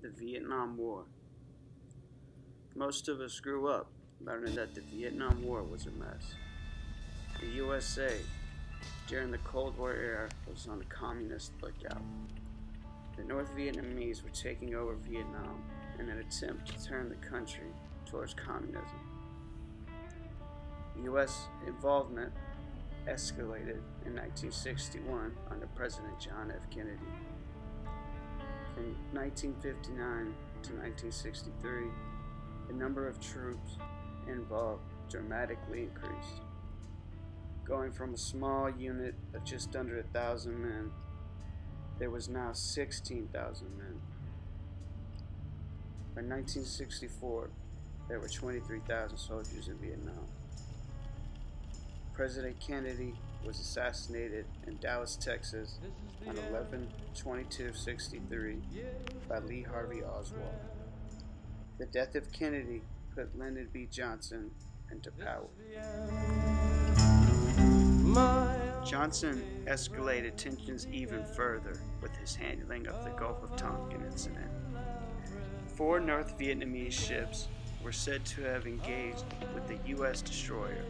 The Vietnam War. Most of us grew up learning that the Vietnam War was a mess. The USA, during the Cold War era, was on a communist lookout. The North Vietnamese were taking over Vietnam in an attempt to turn the country towards communism. U.S. involvement escalated in 1961 under President John F. Kennedy. From 1959 to 1963, the number of troops involved dramatically increased, going from a small unit of just under 1,000 men. There was now 16,000 men. By 1964, there were 23,000 soldiers in Vietnam. President Kennedy was assassinated in Dallas, Texas on 11/22/63 by Lee Harvey Oswald. The death of Kennedy put Lyndon B. Johnson into power. Johnson escalated tensions even further with his handling of the Gulf of Tonkin incident. 4 North Vietnamese ships were said to have engaged with the U.S. destroyer.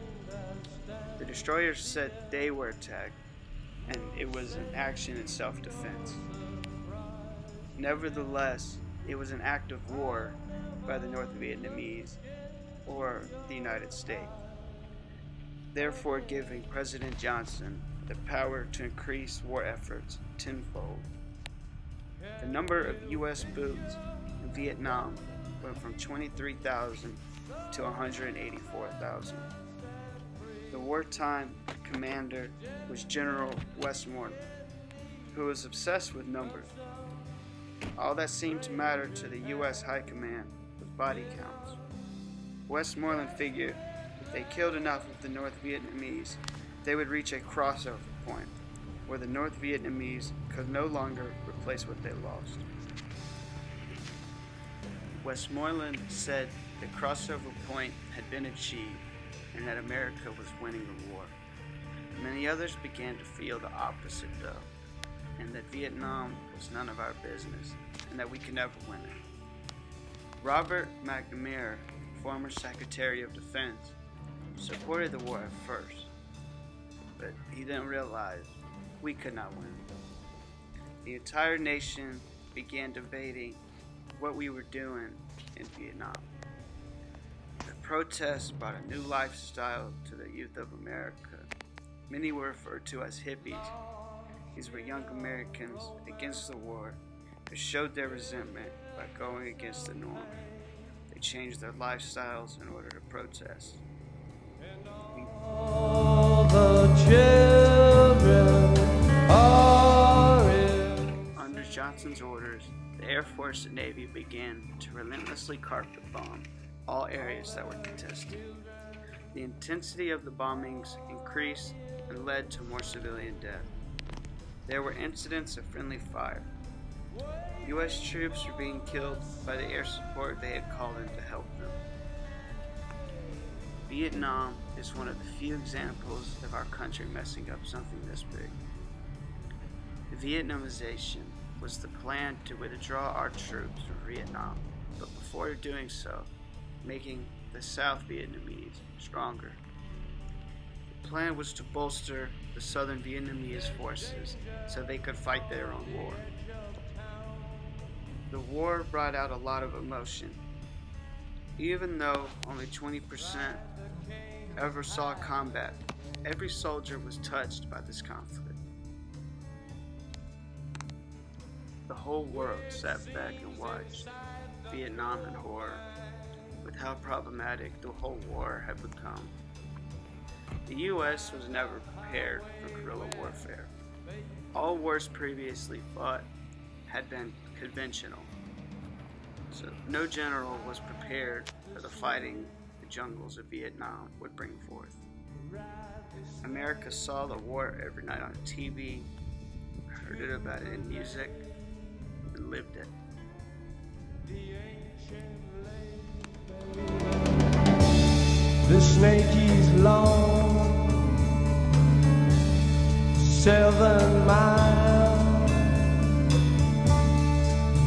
The destroyers said they were attacked, and it was an action in self-defense. Nevertheless, it was an act of war by the North Vietnamese or the United States, therefore giving President Johnson the power to increase war efforts tenfold. The number of U.S. boots in Vietnam went from 23,000 to 184,000. The wartime commander was General Westmoreland, who was obsessed with numbers. All that seemed to matter to the U.S. High Command was body counts. Westmoreland figured if they killed enough of the North Vietnamese, they would reach a crossover point where the North Vietnamese could no longer replace what they lost. Westmoreland said the crossover point had been achieved and that America was winning the war. Many others began to feel the opposite though, and that Vietnam was none of our business and that we could never win it. Robert McNamara, former Secretary of Defense, supported the war at first, but he didn't realize we could not win. The entire nation began debating what we were doing in Vietnam. The protests brought a new lifestyle to the youth of America. Many were referred to as hippies. These were young Americans against the war who showed their resentment by going against the norm. They changed their lifestyles in order to protest. Under Johnson's orders, the Air Force and Navy began to relentlessly carpet bomb all areas that were contested. The intensity of the bombings increased and led to more civilian death. There were incidents of friendly fire. U.S. troops were being killed by the air support they had called in to help them. Vietnam is one of the few examples of our country messing up something this big. The Vietnamization was the plan to withdraw our troops from Vietnam, but before doing so, making the South Vietnamese stronger. The plan was to bolster the Southern Vietnamese forces so they could fight their own war. The war brought out a lot of emotion. Even though only 20% ever saw combat, every soldier was touched by this conflict. The whole world sat back and watched Vietnam in horror, with how problematic the whole war had become. The U.S. was never prepared for guerrilla warfare. All wars previously fought had been conventional, so no general was prepared for the fighting the jungles of Vietnam would bring forth. America saw the war every night on TV, heard it about it in music, and lived it. The snake is long, 7 miles,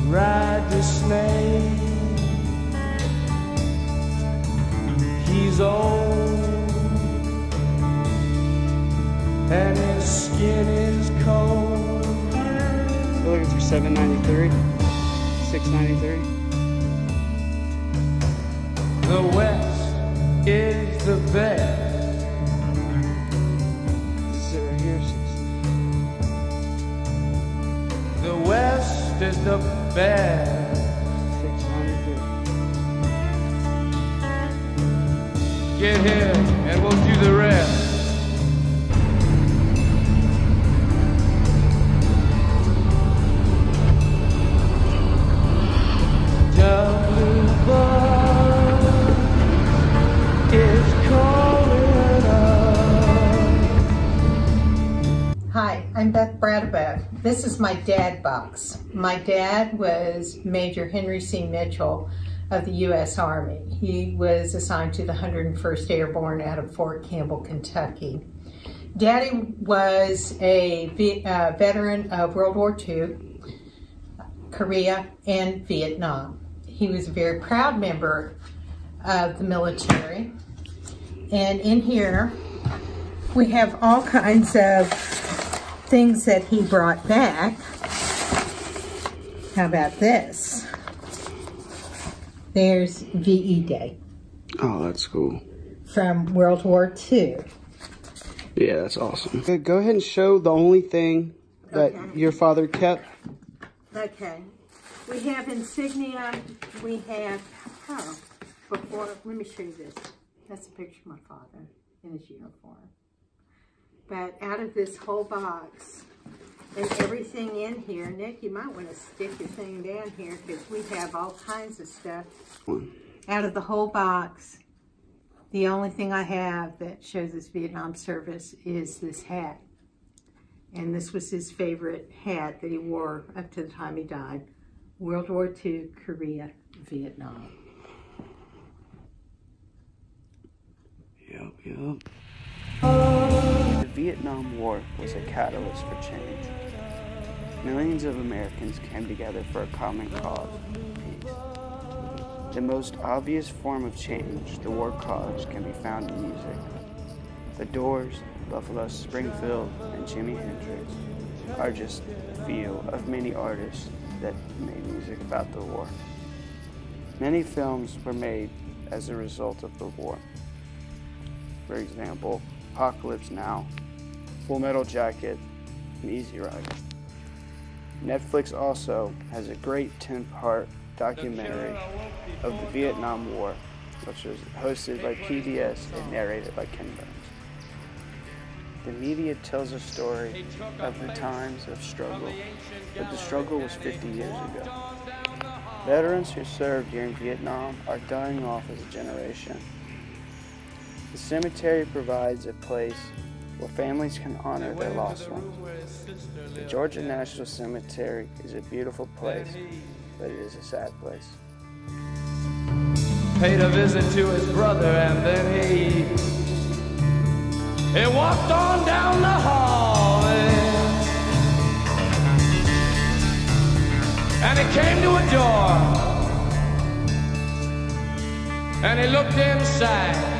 right ride the snake. He's old and his skin is cold. We're looking for $7.93, $6.93. The West is the best. This is it right here, The West is the best. $6.93. Get here and we'll do the rest. Hi, I'm Beth Brattebo. This is my dad box. My dad was Major Henry C. Mitchell of the U.S. Army. He was assigned to the 101st Airborne out of Fort Campbell, Kentucky. Daddy was a veteran of World War II, Korea, and Vietnam. He was a very proud member of the military. And in here, we have all kinds of things that he brought back. How about this? There's VE Day. Oh, that's cool. From World War II. Yeah, that's awesome. Okay, go ahead and show the only thing that your father kept. Okay. We have insignia. We have, let me show you this. That's a picture of my father in his uniform. But out of this whole box and everything in here, Nick, you might want to stick your thing down here because we have all kinds of stuff. Out of the whole box, the only thing I have that shows his Vietnam service is this hat. And this was his favorite hat that he wore up to the time he died. World War II, Korea, Vietnam. Yep. The Vietnam War was a catalyst for change. Millions of Americans came together for a common cause, peace. The most obvious form of change the war caused can be found in music. The Doors, Buffalo Springfield, and Jimi Hendrix are just a few of many artists that made music about the war. Many films were made as a result of the war. For example, Apocalypse Now, Full Metal Jacket, and Easy Rider. Netflix also has a great 10-part documentary of the Vietnam War, which was hosted by PBS and narrated by Ken Burns. The media tells a story of the times of struggle, but the struggle was 50 years ago. Veterans who served during Vietnam are dying off as a generation. The cemetery provides a place where families can honor their lost ones. The Georgia National Cemetery is a beautiful place, but it is a sad place. Paid a visit to his brother and then he walked on down the hall and he came to a door and he looked inside.